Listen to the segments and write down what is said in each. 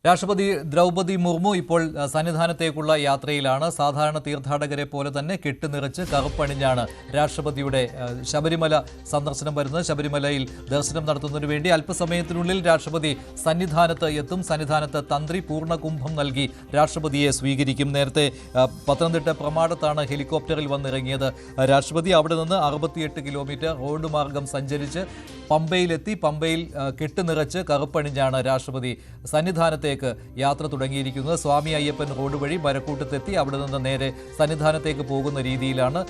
രാഷ്ട്രപതി ദ്രൗപദി മുർമു ഇപ്പോൾ സന്നിധാനത്തേക്കുള്ള യാത്രയിലാണ്. സാധാരണ തീർത്ഥാടകരെ പോലെ തന്നെ കെട്ടുനിറച്ച് കറുപ്പണിഞ്ഞാണ് രാഷ്ട്രപതിയുടെ ശബരിമല സന്ദർശനം വരുന്നത്. ശബരിമലയിൽ ദർശനം നടത്തുന്നതിനു വേണ്ടി അല്പസമയത്തിനുള്ളിൽ രാഷ്ട്രപതി സന്നിധാനത്ത് എത്തും. സന്നിധാനത്ത് തന്ത്രി പൂർണ്ണകുംഭം നൽകി രാഷ്ട്രപതിയെ സ്വീകരിക്കും. നേരത്തെ പത്തനംതിട്ട പ്രമാടത്താണ് ഹെലികോപ്റ്ററിൽ വന്നിറങ്ങിയത് രാഷ്ട്രപതി. അവിടെ നിന്ന് 68 കിലോമീറ്റർ റോഡ് മാർഗം സഞ്ചരിച്ച് പമ്പയിലെത്തി. പമ്പയിൽ കെട്ടുനിറച്ച് കറുപ്പണിഞ്ഞാണ് രാഷ്ട്രപതി സന്നിധാനത്തേക്ക് യാത്ര തുടങ്ങിയിരിക്കുന്നത്. സ്വാമി അയ്യപ്പൻ റോഡ് വഴി മരക്കൂട്ടത്തെത്തി അവിടെ നിന്ന് നേരെ സന്നിധാനത്തേക്ക് പോകുന്ന രീതിയിലാണ്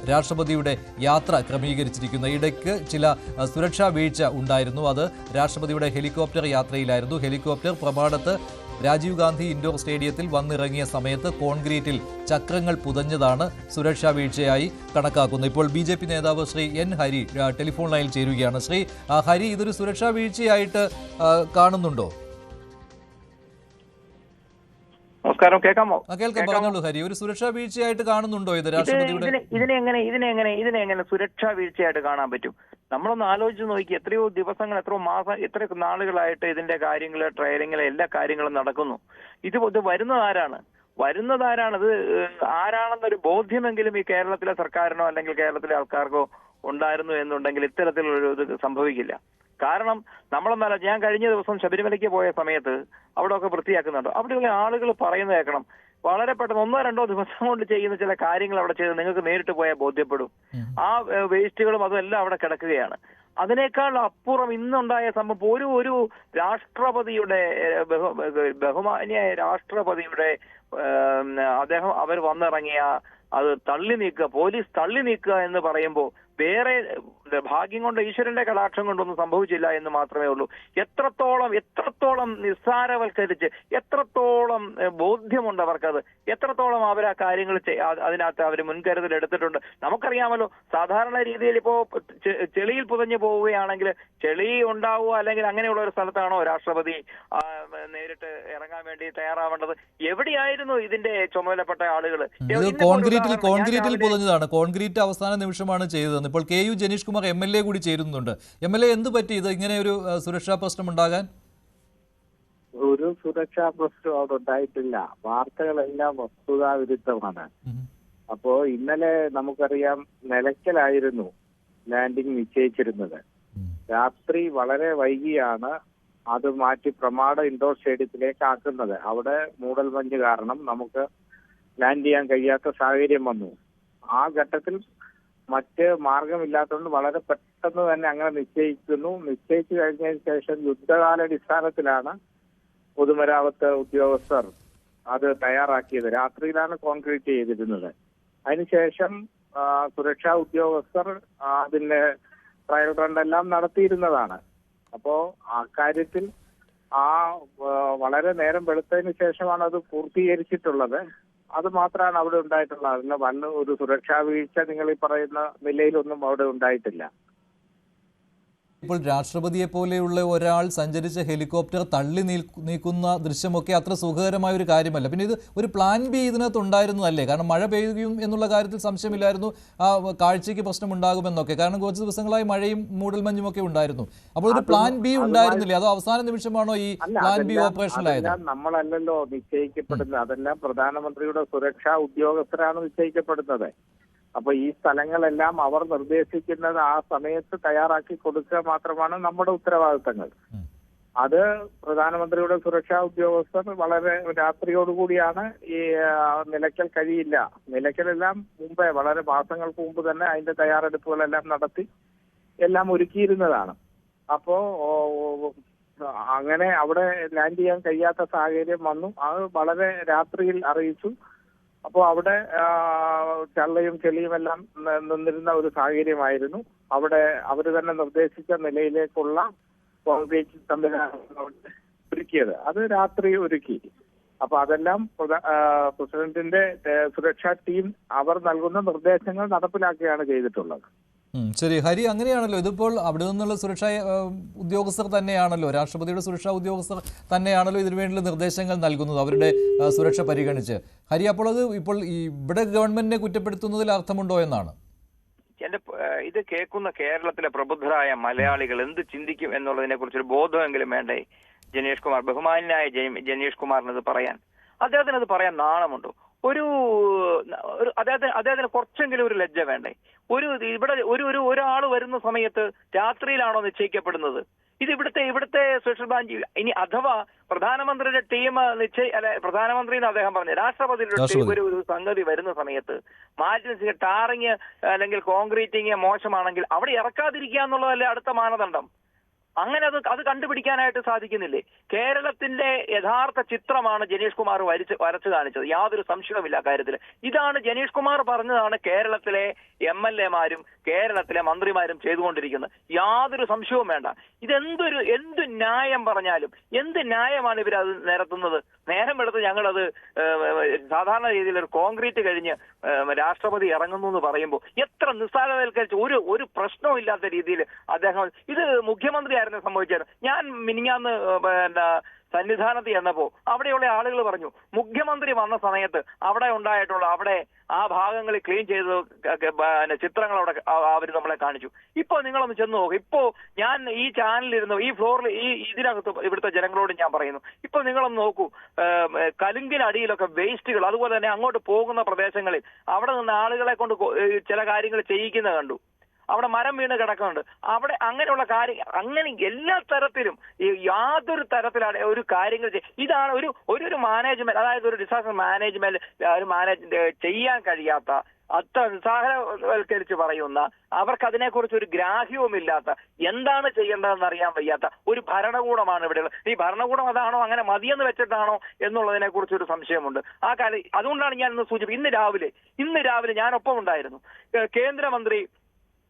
രാഷ്ട്രപതിയുടെ യാത്ര ക്രമീകരിച്ചിരിക്കുന്നത്. ഇടയ്ക്ക് ചില സുരക്ഷാ വീഴ്ച ഉണ്ടായിരുന്നു. അത് രാഷ്ട്രപതിയുടെ ഹെലികോപ്റ്റർ യാത്രയിലായിരുന്നു. ഹെലികോപ്റ്റർ പ്രമാടത്ത് രാജീവ് ഗാന്ധി ഇൻഡോർ സ്റ്റേഡിയത്തിൽ വന്നിറങ്ങിയ സമയത്ത് കോൺക്രീറ്റിൽ ചക്രങ്ങൾ പുതഞ്ഞതാണ് സുരക്ഷാ വീഴ്ചയായി കണക്കാക്കുന്നത്. ഇപ്പോൾ BJP നേതാവ് ശ്രീ N ഹരി ടെലിഫോൺ ലൈനിൽ ചേരുകയാണ്. ശ്രീ ഹരി, ഇതൊരു സുരക്ഷാ വീഴ്ചയായിട്ട് കാണുന്നുണ്ടോ? നമസ്കാരം, കേൾക്കാമോ? കേൾക്കാം, പറഞ്ഞോളൂ ഹരി. ഒരു സുരക്ഷാ വീഴ്ചയായിട്ട് കാണുന്നുണ്ടോ ഇത് രാഷ്ട്രപതിയുടെ? ഇതിനെങ്ങനെ സുരക്ഷാ വീഴ്ചയായിട്ട് കാണാൻ പറ്റും? നമ്മളൊന്ന് ആലോചിച്ച് നോക്കി. എത്രയോ ദിവസങ്ങൾ, എത്രയോ മാസം, എത്രയോ നാളുകളായിട്ട് ഇതിന്റെ കാര്യങ്ങള്, ട്രയലിങ്ങള്, എല്ലാ കാര്യങ്ങളും നടക്കുന്നു. ഇത് വരുന്നതാരാണ്? ഇത് ആരാണെന്നൊരു ബോധ്യമെങ്കിലും ഈ കേരളത്തിലെ സർക്കാരിനോ അല്ലെങ്കിൽ കേരളത്തിലെ ആൾക്കാർക്കോ ഉണ്ടായിരുന്നു എന്നുണ്ടെങ്കിൽ ഇത്തരത്തിലൊരു ഇത് സംഭവിക്കില്ല. കാരണം നമ്മളൊന്നല്ല, ഞാൻ കഴിഞ്ഞ ദിവസം ശബരിമലയ്ക്ക് പോയ സമയത്ത് അവിടെ ഒക്കെ വൃത്തിയാക്കുന്നുണ്ടോ, അവിടെയുള്ള ആളുകൾ പറയുന്നത് കേൾക്കണം. വളരെ പെട്ടെന്ന് 1-2 ദിവസം കൊണ്ട് ചെയ്യുന്ന ചില കാര്യങ്ങൾ അവിടെ ചെയ്ത് നിങ്ങൾക്ക് നേരിട്ട് പോയാൽ ബോധ്യപ്പെടും. ആ വേസ്റ്റുകളും അതും എല്ലാം അവിടെ കിടക്കുകയാണ്. അതിനേക്കാൾ അപ്പുറം ഇന്നുണ്ടായ സംഭവം, ഒരു രാഷ്ട്രപതിയുടെ ബഹുമാന്യായ രാഷ്ട്രപതിയുടെ അവർ വന്നിറങ്ങിയ അത് തള്ളി നീക്കുക, പോലീസ് തള്ളി നീക്കുക എന്ന് പറയുമ്പോൾ വേറെ ഭാഗ്യം കൊണ്ട്, ഈശ്വരന്റെ കടാക്ഷം കൊണ്ടൊന്നും സംഭവിച്ചില്ല എന്ന് മാത്രമേ ഉള്ളൂ. എത്രത്തോളം നിസ്സാരവൽക്കരിച്ച്, എത്രത്തോളം ബോധ്യമുണ്ട് അവർക്കത്, എത്രത്തോളം അവർ ആ കാര്യങ്ങൾ അതിനകത്ത് അവർ മുൻകരുതൽ എടുത്തിട്ടുണ്ട്. നമുക്കറിയാമല്ലോ, സാധാരണ രീതിയിൽ ഇപ്പോ ചെളിയിൽ പുതഞ്ഞു പോവുകയാണെങ്കിൽ ചെളി ഉണ്ടാവുക അല്ലെങ്കിൽ അങ്ങനെയുള്ള ഒരു സ്ഥലത്താണോ രാഷ്ട്രപതി നേരിട്ട് ഇറങ്ങാൻ വേണ്ടി തയ്യാറാവേണ്ടത്? എവിടെയായിരുന്നു ഇതിന്റെ ചുമതലപ്പെട്ട ആളുകൾ? കോൺക്രീറ്റിൽ പുതഞ്ഞതാണ്. കോൺക്രീറ്റ് അവസാന നിമിഷമാണ് ചെയ്തത്. ഇപ്പോൾ KU ജനീഷ് കുമാർ MLA കൂടി ചേരുന്നുണ്ട്. MLA, എന്ത് പറ്റി ഇത് ഇങ്ങനെ ഒരു സുരക്ഷാ പ്രശ്നം ഉണ്ടാകാൻ? ഒരു സുരക്ഷാ പ്രശ്നം അവിടെ ഉണ്ടായിട്ടില്ല. വാർത്തകളെല്ലാം വസ്തുതാവിരുദ്ധമാണ്. അപ്പോ ഇന്നലെ നമുക്കറിയാം, നിലയ്ക്കലായിരുന്നു ലാൻഡിംഗ് നിശ്ചയിച്ചിരുന്നത്. രാത്രി വളരെ വൈകിയാണ് അത് മാറ്റി പ്രമാട ഇൻഡോർ സ്റ്റേഡിയത്തിലേക്ക് ആക്കുന്നത്. അവിടെ മൂടൽമഞ്ഞ് കാരണം നമുക്ക് ലാൻഡ് ചെയ്യാൻ കഴിയാത്ത സാഹചര്യം വന്നു. ആ ഘട്ടത്തിൽ മറ്റ് മാർഗമില്ലാത്തതുകൊണ്ട് വളരെ പെട്ടെന്ന് തന്നെ അങ്ങനെ നിശ്ചയിച്ചു കഴിഞ്ഞതിന് ശേഷം യുദ്ധകാലാടിസ്ഥാനത്തിലാണ് പൊതുമരാമത്ത് ഉദ്യോഗസ്ഥർ അത് തയ്യാറാക്കിയത്. രാത്രിയിലാണ് കോൺക്രീറ്റ് ചെയ്തിരുന്നത്. അതിനുശേഷം സുരക്ഷാ ഉദ്യോഗസ്ഥർ അതിന്റെ ട്രയൽ റണ്ണെല്ലാം നടത്തിയിരുന്നതാണ്. അപ്പോ അക്കാര്യത്തിൽ വളരെ നേരം വെളുത്തതിന് ശേഷമാണ് അത് പൂർത്തീകരിച്ചിട്ടുള്ളത്. അത് മാത്രമാണ് അവിടെ ഉണ്ടായിട്ടുള്ളത്. അതിന് ഒരു സുരക്ഷാ വീഴ്ച നിങ്ങൾ ഈ പറയുന്ന നിലയിലൊന്നും അവിടെ ഉണ്ടായിട്ടില്ല. ഇപ്പോൾ രാഷ്ട്രപതിയെ പോലെയുള്ള ഒരാൾ സഞ്ചരിച്ച ഹെലികോപ്റ്റർ തള്ളി നീക്കുന്ന ദൃശ്യമൊക്കെ അത്ര സുഖകരമായ ഒരു കാര്യമല്ല. പിന്നെ ഇത് ഒരു പ്ലാൻ ബി ഇതിനകത്ത് ഉണ്ടായിരുന്നതല്ലേ? കാരണം മഴ പെയ്യുകയും എന്നുള്ള കാര്യത്തിൽ സംശയമില്ലായിരുന്നു ആ കാഴ്ചയ്ക്ക് പ്രശ്നമുണ്ടാകുമെന്നൊക്കെ. കാരണം കുറച്ച് ദിവസങ്ങളായി മഴയും മൂടൽമഞ്ഞും ഒക്കെ ഉണ്ടായിരുന്നു. അപ്പോൾ ഒരു പ്ലാൻ ബി ഉണ്ടായിരുന്നില്ലേ? അതോ അവസാന നിമിഷമാണോ ഈ പ്ലാൻ ബി ഓപ്പറേഷനിലായത്? നമ്മളല്ലല്ലോ നിശ്ചയിക്കപ്പെടുന്നത്. അതെല്ലാം പ്രധാനമന്ത്രിയുടെ സുരക്ഷാ ഉദ്യോഗസ്ഥരാണ് നിശ്ചയിക്കപ്പെടുന്നത്. അപ്പൊ ഈ സ്ഥലങ്ങളെല്ലാം അവർ നിർദ്ദേശിക്കുന്നത് ആ സമയത്ത് തയ്യാറാക്കി കൊടുക്കുക മാത്രമാണ് നമ്മുടെ ഉത്തരവാദിത്തങ്ങൾ. അത് പ്രധാനമന്ത്രിയുടെ സുരക്ഷാ ഉദ്യോഗസ്ഥർ വളരെ രാത്രിയോടുകൂടിയാണ് ഈ നിലയ്ക്കൽ കഴിയില്ല. നിലയ്ക്കലെല്ലാം മുമ്പേ, വളരെ മാസങ്ങൾക്ക് മുമ്പ് തന്നെ അതിന്റെ തയ്യാറെടുപ്പുകളെല്ലാം നടത്തി എല്ലാം ഒരുക്കിയിരുന്നതാണ്. അപ്പോ അങ്ങനെ അവിടെ ലാൻഡ് ചെയ്യാൻ കഴിയാത്ത സാഹചര്യം വന്നു. അത് വളരെ രാത്രിയിൽ അറിയിച്ചു. അപ്പോൾ അവിടെ ചള്ളയും ചെളിയും എല്ലാം നിന്നിരുന്ന ഒരു സാഹചര്യമായിരുന്നു. അവിടെ അവർ തന്നെ നിർദ്ദേശിച്ച നിലയിലേക്കുള്ള കോൺക്രീറ്റ് സംവിധാനം ഒരുക്കിയത്. അത് രാത്രി ഒരുക്കി. അപ്പൊ അതെല്ലാം പ്രസിഡന്റിന്റെ സുരക്ഷാ ടീം അവർ നൽകുന്ന നിർദ്ദേശങ്ങൾ നടപ്പിലാക്കുകയാണ് ചെയ്തിട്ടുള്ളത്. ശരി ഹരി, അങ്ങനെയാണല്ലോ. ഇതിപ്പോൾ അവിടെ നിന്നുള്ള സുരക്ഷാ ഉദ്യോഗസ്ഥർ തന്നെയാണല്ലോ, രാഷ്ട്രപതിയുടെ സുരക്ഷാ ഉദ്യോഗസ്ഥർ തന്നെയാണല്ലോ ഇതിനുവേണ്ടിയുള്ള നിർദ്ദേശങ്ങൾ നൽകുന്നത്, അവരുടെ സുരക്ഷ പരിഗണിച്ച്. ഹരി, അപ്പോൾ അത് ഇപ്പോൾ ഇവിടെ ഗവൺമെന്റിനെ കുറ്റപ്പെടുത്തുന്നതിൽ അർത്ഥമുണ്ടോ എന്നാണ്? ഇത് കേൾക്കുന്ന കേരളത്തിലെ പ്രബുദ്ധരായ മലയാളികൾ എന്ത് ചിന്തിക്കും എന്നുള്ളതിനെ കുറിച്ചൊരു ബോധമെങ്കിലും വേണ്ടേ? ജനീഷ് കുമാർ, ബഹുമാനായ ജനീഷ് കുമാറിന് ഇത് പറയാൻ? അദ്ദേഹത്തിന് അത് പറയാൻ നാണമുണ്ടോ? അദ്ദേഹത്തിന് കുറച്ചെങ്കിലും ഒരു ലജ്ജ വേണ്ടേ? ഇവിടെ ഒരാൾ വരുന്ന സമയത്ത് രാത്രിയിലാണോ നിശ്ചയിക്കപ്പെടുന്നത്? ഇത് ഇവിടുത്തെ സ്പെഷ്യൽ ബ്രാഞ്ച്. ഇനി അഥവാ പ്രധാനമന്ത്രിയുടെ ടീം പ്രധാനമന്ത്രി എന്ന് അദ്ദേഹം പറഞ്ഞു, രാഷ്ട്രപതിയുടെ ടീം ഒരു സംഗതി വരുന്ന സമയത്ത് മാറ്റി ടാറിങ് അല്ലെങ്കിൽ കോൺക്രീറ്റിങ് മോശമാണെങ്കിൽ അവിടെ ഇറക്കാതിരിക്കുക എന്നുള്ളതല്ലേ അടുത്ത മാനദണ്ഡം? അങ്ങനെ അത് കണ്ടുപിടിക്കാനായിട്ട് സാധിക്കുന്നില്ലേ? കേരളത്തിന്റെ യഥാർത്ഥ ചിത്രമാണ് ജനീഷ് കുമാർ വരച്ചു കാണിച്ചത്, യാതൊരു സംശയവുമില്ല കാര്യത്തിൽ. ഇതാണ് ജനീഷ് കുമാർ പറഞ്ഞതാണ് കേരളത്തിലെ MLA മാരും കേരളത്തിലെ മന്ത്രിമാരും ചെയ്തുകൊണ്ടിരിക്കുന്നത്, യാതൊരു സംശയവും വേണ്ട. എന്ത് ന്യായം പറഞ്ഞാലും എന്ത് ന്യായമാണ് ഇവരത് നിരത്തുന്നത്? നേരം എടുത്ത് ഞങ്ങളത് സാധാരണ രീതിയിൽ ഒരു കോൺക്രീറ്റ് കഴിഞ്ഞ് രാഷ്ട്രപതി ഇറങ്ങുന്നു എന്ന് പറയുമ്പോൾ എത്ര നിസ്സാരവൽക്കരിച്ച് ഒരു പ്രശ്നവും ഇല്ലാത്ത രീതിയിൽ അദ്ദേഹം, ഇത് മുഖ്യമന്ത്രി ആയിരുന്നു സംഭവിച്ചത്. ഞാൻ മിനിഞ്ഞാന്ന് സന്നിധാനത്ത് ചെന്നപ്പോ അവിടെയുള്ള ആളുകൾ പറഞ്ഞു, മുഖ്യമന്ത്രി വന്ന സമയത്ത് അവിടെ ആ ഭാഗങ്ങളിൽ ക്ലീൻ ചെയ്ത് ചിത്രങ്ങൾ അവിടെ അവർ നമ്മളെ കാണിച്ചു. ഇപ്പൊ നിങ്ങളൊന്ന് ചെന്ന് നോക്കും. ഇപ്പോ ഞാൻ ഈ ചാനലിരുന്നു, ഈ ഫ്ലോറിൽ ഇതിനകത്ത് ഇവിടുത്തെ ജനങ്ങളോട് ഞാൻ പറയുന്നു, ഇപ്പൊ നിങ്ങളൊന്ന് നോക്കൂ, കലുങ്കിനടിയിലൊക്കെ വേസ്റ്റുകൾ, അതുപോലെ തന്നെ അങ്ങോട്ട് പോകുന്ന പ്രദേശങ്ങളിൽ അവിടെ നിന്ന് ആളുകളെ കൊണ്ട് ചില കാര്യങ്ങൾ ചെയ്യിക്കുന്നത് കണ്ടു. അവിടെ മരം വീണ് കിടക്കുന്നുണ്ട്. അവിടെ അങ്ങനെയുള്ള അങ്ങനെ എല്ലാ തരത്തിലും യാതൊരു തരത്തിലാണ് ഒരു കാര്യങ്ങൾ ഇതാണ് ഒരു മാനേജ്മെന്റ്, അതായത് ഒരു ഡിസാസ്റ്റർ മാനേജ്മെന്റ് ചെയ്യാൻ കഴിയാത്ത, അത്ര നിസ്സാരവൽക്കരിച്ച് പറയുന്ന, അവർക്ക് അതിനെക്കുറിച്ച് ഒരു ഗ്രാഹ്യവുമില്ലാത്ത, എന്താണ് ചെയ്യേണ്ടതെന്ന് അറിയാൻ വയ്യാത്ത ഒരു ഭരണകൂടമാണ് ഇവിടെയുള്ളത്. ഈ ഭരണകൂടം അതാണോ, അങ്ങനെ മതിയെന്ന് വെച്ചിട്ടാണോ എന്നുള്ളതിനെ കുറിച്ച് ഒരു സംശയമുണ്ട്. ആ കാര്യം അതുകൊണ്ടാണ് ഞാൻ ഇന്ന് രാവിലെ ഞാനൊപ്പം ഉണ്ടായിരുന്നു. കേന്ദ്രമന്ത്രി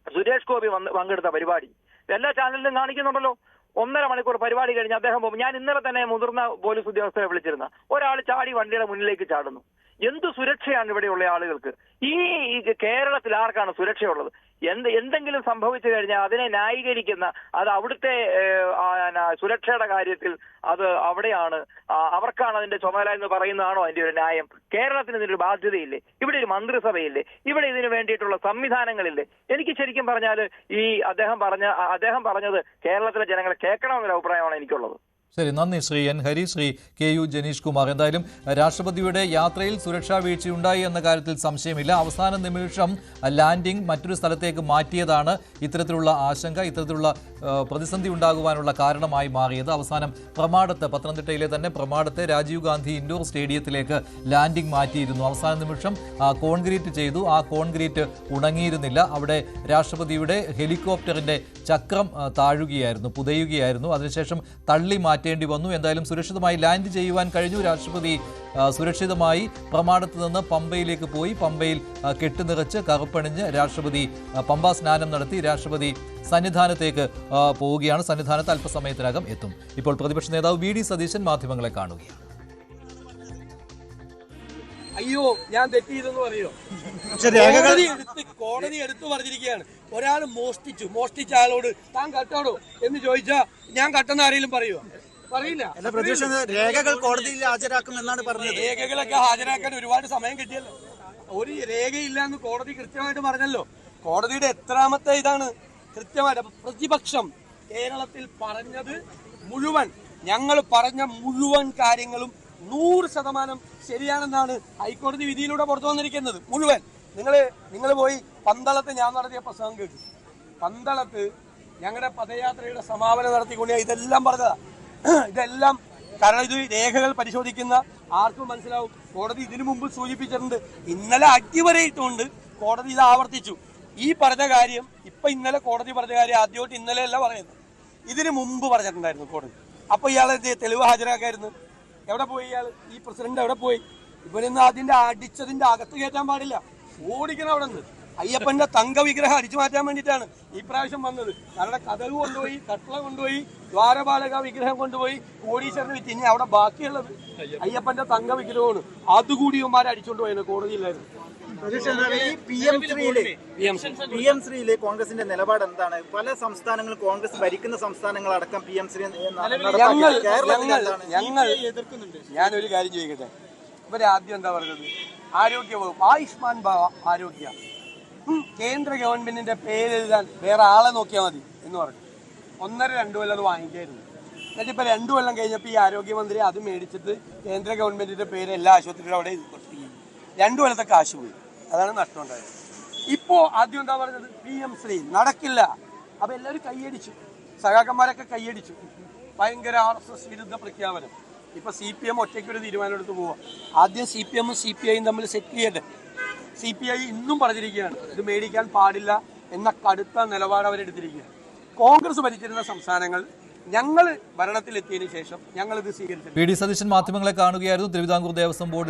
സുരേഷ് ഗോപി പങ്കെടുത്ത പരിപാടി എല്ലാ ചാനലിലും കാണിക്കുന്നുണ്ടല്ലോ. 1.5 മണിക്കൂർ പരിപാടി കഴിഞ്ഞ് അദ്ദേഹം പോകും. ഞാൻ ഇന്നലെ തന്നെ മുതിർന്ന പോലീസ് ഉദ്യോഗസ്ഥരെ വിളിച്ചിരുന്ന ഒരാൾ ചാടി വണ്ടിയുടെ മുന്നിലേക്ക് ചാടുന്നു. എന്ത് സുരക്ഷയാണ് ഇവിടെയുള്ള ആളുകൾക്ക്? ഈ കേരളത്തിൽ ആർക്കാണ് സുരക്ഷയുള്ളത്? എന്തെങ്കിലും സംഭവിച്ചു കഴിഞ്ഞാൽ അതിനെ ന്യായീകരിക്കുന്ന, അത് അവിടുത്തെ സുരക്ഷയുടെ കാര്യത്തിൽ അത് അവിടെയാണ്, അവർക്കാണ് അതിന്റെ ചുമതല എന്ന് പറയുന്നതാണോ അതിന്റെ ഒരു ന്യായം? കേരളത്തിന് ഇതിനൊരു ബാധ്യതയില്ലേ? ഇവിടെ ഒരു മന്ത്രിസഭയില്ലേ? ഇവിടെ ഇതിനു വേണ്ടിയിട്ടുള്ള സംവിധാനങ്ങളില്ലേ? എനിക്ക് ശരിക്കും പറഞ്ഞാൽ അദ്ദേഹം പറഞ്ഞത് കേരളത്തിലെ ജനങ്ങളെ കേൾക്കണമെന്നൊരു അഭിപ്രായമാണ് എനിക്കുള്ളത്. ശരി, നന്ദി ശ്രീ എൻ ഹരി. ശ്രീ KU ജനീഷ് കുമാർ, എന്തായാലും രാഷ്ട്രപതിയുടെ യാത്രയിൽ സുരക്ഷാ വീഴ്ചയുണ്ടായി എന്ന കാര്യത്തിൽ സംശയമില്ല. അവസാന നിമിഷം ലാൻഡിംഗ് മറ്റൊരു സ്ഥലത്തേക്ക് മാറ്റിയതാണ് ഇത്തരത്തിലുള്ള ആശങ്ക, ഇത്തരത്തിലുള്ള പ്രതിസന്ധി ഉണ്ടാകുവാനുള്ള കാരണമായി മാറിയത്. അവസാനം പത്തനംതിട്ടയിലെ തന്നെ പ്രമാടത്തെ രാജീവ് ഗാന്ധി ഇൻഡോർ സ്റ്റേഡിയത്തിലേക്ക് ലാൻഡിംഗ് മാറ്റിയിരുന്നു. അവസാന നിമിഷം കോൺക്രീറ്റ് ചെയ്തു. ആ കോൺക്രീറ്റ് ഉണങ്ങിയിരുന്നില്ല. അവിടെ രാഷ്ട്രപതിയുടെ ഹെലികോപ്റ്ററിന്റെ ചക്രം താഴുകയായിരുന്നു, പുതയുകയായിരുന്നു. അതിനുശേഷം തള്ളി മാറ്റേണ്ടി വന്നു. എന്തായാലും സുരക്ഷിതമായി ലാൻഡ് ചെയ്യുവാൻ കഴിഞ്ഞു. രാഷ്ട്രപതി സുരക്ഷിതമായി പ്രമാടത്ത് നിന്ന് പമ്പയിലേക്ക് പോയി. പമ്പയിൽ കെട്ടുനിറച്ച് കറുപ്പണിഞ്ഞ് രാഷ്ട്രപതി പമ്പാ സ്നാനം നടത്തി. രാഷ്ട്രപതി സന്നിധാനത്തേക്ക് പോവുകയാണ്. സന്നിധാനത്ത് അല്പസമയത്തിനകം എത്തും. ഇപ്പോൾ പ്രതിപക്ഷ നേതാവ് VD സതീശൻ മാധ്യമങ്ങളെ കാണുകയാണ്. അയ്യോ, ഞാൻ തെറ്റിയതെന്ന് പറയോ? കോടതി എടുത്തു പറഞ്ഞിരിക്കുകയാണ്. ഒരാൾ മോഷ്ടിച്ച ആളോട് താൻ കട്ടാടോ എന്ന് ചോദിച്ചാ ഞാൻ കട്ടെന്ന് ആരെങ്കിലും പറയുമോ? പറയില്ല. രേഖകൾ കോടതിയിൽ ഹാജരാക്കുമെന്നാണ് പറഞ്ഞത്. രേഖകളൊക്കെ ഹാജരാക്കാൻ ഒരുപാട് സമയം കിട്ടിയല്ലോ. ഒരു രേഖയില്ല എന്ന് കോടതി കൃത്യമായിട്ട് പറഞ്ഞല്ലോ. കോടതിയുടെ എത്രാമത്തെ ഇതാണ് കൃത്യമായിട്ട്? പ്രതിപക്ഷം കേരളത്തിൽ പറഞ്ഞത് മുഴുവൻ, ഞങ്ങൾ പറഞ്ഞ മുഴുവൻ കാര്യങ്ങളും 100% ശരിയാണെന്നാണ് ഹൈക്കോടതി വിധിയിലൂടെ പുറത്തു വന്നിരിക്കുന്നത്. മുഴുവൻ. നിങ്ങൾ പോയി പന്തളത്ത് ഞാൻ നടത്തിയ പ്രസംഗം കേട്ടു. പന്തളത്ത് ഞങ്ങളുടെ പദയാത്രയുടെ സമാപനം നടത്തിക്കൊണ്ട് ഇതെല്ലാം പറഞ്ഞതാ. ഇതെല്ലാം കാരണം ഇത് രേഖകൾ പരിശോധിക്കുന്ന ആർക്കും മനസ്സിലാവും. കോടതി ഇതിനു മുമ്പ് സൂചിപ്പിച്ചിട്ടുണ്ട്. ഇന്നലെ അടിവരയിട്ടുകൊണ്ട് കോടതി ഇത് ആവർത്തിച്ചു. ഈ പറഞ്ഞ കാര്യം ഇന്നലെ കോടതി പറഞ്ഞ കാര്യം ആദ്യമായിട്ട് ഇന്നലെയല്ല പറയുന്നത്, ഇതിനു മുമ്പ് പറഞ്ഞിട്ടുണ്ടായിരുന്നു കോടതി. അപ്പൊ ഇയാളെ തെളിവ് ഹാജരാക്കായിരുന്നു. എവിടെ പോയി ഇയാൾ? ഈ പ്രസിഡന്റ് എവിടെ പോയി? ഇവരൊന്നും അതിന്റെ അടിച്ചതിന്റെ അകത്ത് കയറ്റാൻ പാടില്ല, ഓടിക്കണം അവിടെ നിന്ന്. അയ്യപ്പന്റെ തങ്ക വിഗ്രഹം അടിച്ചു മാറ്റാൻ വേണ്ടിയിട്ടാണ് ഈ പ്രാവശ്യം വന്നത്. കാരണം കഥക് കൊണ്ടുപോയി, കട്ടള കൊണ്ടുപോയി, ദ്വാരപാലക വിഗ്രഹം കൊണ്ടുപോയി കോടീശ്വരന് വിറ്റ്. ഇനി അവിടെ ബാക്കിയുള്ളത് അയ്യപ്പന്റെ തങ്ക വിഗ്രഹമാണ്. അതുകൂടി ഇവന്മാരെ അടിച്ചുകൊണ്ട് പോയത് കോടതിയിലായിരുന്നു. PMശ്രീയിലെ കോൺഗ്രസിന്റെ നിലപാട് എന്താണ്? പല സംസ്ഥാനങ്ങളും കോൺഗ്രസ് ഭരിക്കുന്ന സംസ്ഥാനങ്ങളടക്കം PMശ്രീ ഞാനൊരു കാര്യം ചോദിക്കട്ടെ. ഇവരാദ്യം എന്താ പറഞ്ഞത്? ആരോഗ്യ വകുപ്പ്, ആയുഷ്മാൻ ഭാവ ആരോഗ്യ, കേന്ദ്ര ഗവൺമെന്റിന്റെ പേരെഴുതാൻ വേറെ ആളെ നോക്കിയാൽ മതി എന്ന് പറഞ്ഞു. 1.5-2 കൊല്ലം അത് വാങ്ങിക്കായിരുന്നു. എന്നിട്ട് ഇപ്പൊ 2 കൊല്ലം കഴിഞ്ഞപ്പോൾ ഈ ആരോഗ്യമന്ത്രി അത് മേടിച്ചിട്ട് കേന്ദ്ര ഗവൺമെന്റിന്റെ പേര് എല്ലാ ആശുപത്രികളും അവിടെ കൊടുത്തിരിക്കും. 2 കൊല്ലത്തെ കാശ് പോയി, അതാണ് നഷ്ടം ഉണ്ടായത്. ഇപ്പോ ആദ്യം എന്താ പറഞ്ഞത്, PM ശ്രീ നടക്കില്ല. അപ്പൊ എല്ലാവരും കൈയടിച്ചു, സഖാക്കന്മാരൊക്കെ കൈയടിച്ചു. ഭയങ്കര RSS വിരുദ്ധ പ്രഖ്യാപനം. ഇപ്പൊ CPM ഒറ്റയ്ക്കൊരു തീരുമാനം എടുത്ത് പോവാം. ആദ്യം CPM ഉം CPI തമ്മിൽ സെറ്റ് ചെയ്യട്ടെ. CPI ഇന്നും പറഞ്ഞിരിക്കുകയാണ് ഇത് മേടിക്കാൻ പാടില്ല എന്ന കടുത്ത നിലപാട് അവരെടുത്തിരിക്കുകയാണ്. കോൺഗ്രസ് ഭരിച്ചിരുന്ന സംസ്ഥാനങ്ങൾ ഞങ്ങൾ ഭരണത്തിലെത്തിയതിനു ശേഷം ഞങ്ങൾ ഇത് സ്വീകരിച്ചു. PD സതീശൻ മാധ്യമങ്ങളെ കാണുകയായിരുന്നു. തിരുവിതാംകൂർ ദേവസ്വം ബോർഡ്